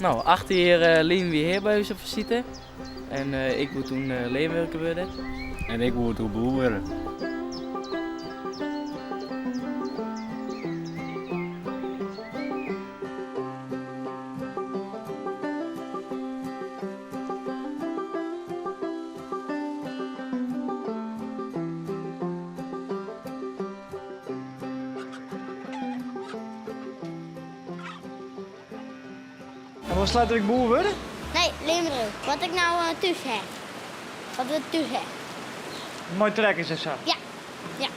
Nou, 8 jaar leren we hier bij onze visite. En ik moet toen leerwerker worden. En ik word toen boer worden. En wat sluit ik boer worden? Nee, leerwerker. Wat ik nou thuis heb. Wat we thuis hebben. Mooi trekkers en zo. Ja, ja.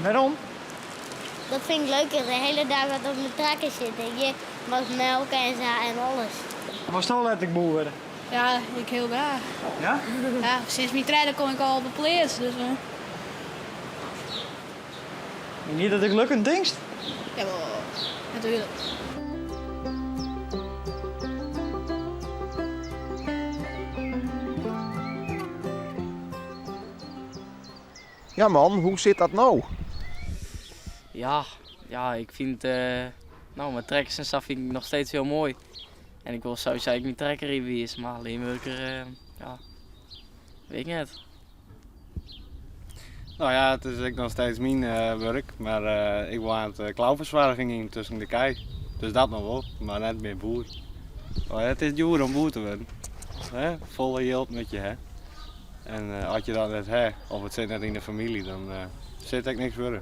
Waarom? Dat vind ik leuker. De hele dag wat op mijn trekker zitten. Je mag melken en zo en alles. En wat stal laat ik boer worden? Ja, ik heel graag. Ja? Ja, sinds mijn trainen kom ik al op de plaats. Dus, Niet dat ik lukkend dingst? ja, natuurlijk. Ja man, hoe zit dat nou? Ja, ik vind mijn trekkers en zo vind ik nog steeds heel mooi. En ik wil sowieso eigenlijk niet trekker wie is, maar leerwerker, ja, weet ik niet. Nou ja, het is ook nog steeds mijn werk, maar ik wil aan het klauwverzwaring in tussen de kei. Dus dat nog wel, maar net meer boer. Maar het is duur om boer te worden. Volle yield met je, hè. En als je dat net hebt, of het zit net in de familie, dan zit ik niks voor.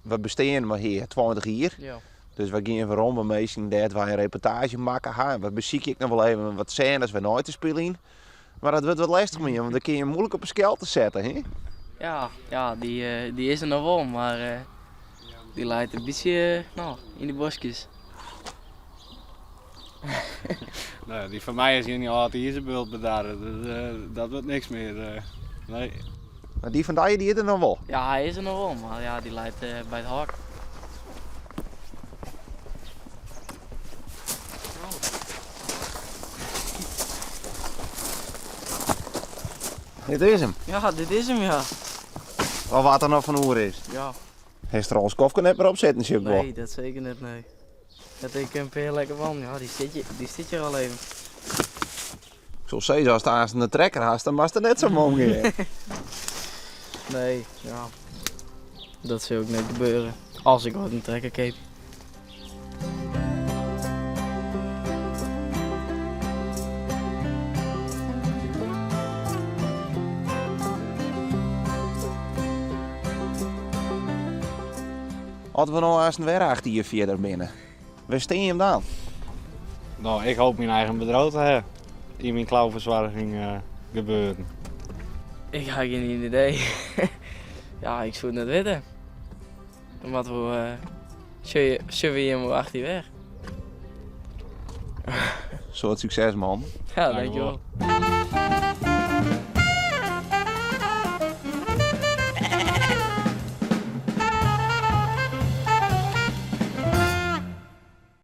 We besteden maar hier 20 jaar. Ja. Dus we gaan van rond meestal dat wij een reportage maken. We bezieken ik nog wel even wat scènes we nooit te spelen. Maar dat wordt wat lastig meer, want dan kun je moeilijk op een skelter zetten. Hè? Ja, die is er nog wel, maar die leidt een beetje in de bosjes. Nou, die van mij is hier niet altijd hier zijn bult bedaren, dus dat wordt niks meer. Nee. Maar die van die is er nog wel. Ja, hij is er nog wel, maar ja, die leidt bij het hak. Dit is hem. Ja, dit is hem, ja. Of wat er nog van oer is. Ja. Heeft er ons koffer net maar op zitten, zie ik wel. Nee, dat zeker niet, nee. Dat ik een heel lekker van, ja, die zit hier al even. Ik zal zeggen, als het aan de trekker haast, dan was het net zo mooi. Nee, ja. Dat zou ook niet gebeuren. Als ik wat een trekker keep. Als we nou eens een weer achter hier verder binnen. Waar steen je hem dan? Nou, ik hoop mijn eigen bedrijf te hebben. In mijn klauwverzwaring gebeuren. Ik heb geen idee. Ja, ik zou het niet weten. Wat we zullen we hier maar achter je weg. Soort succes man. Ja, Dankjewel. dankjewel.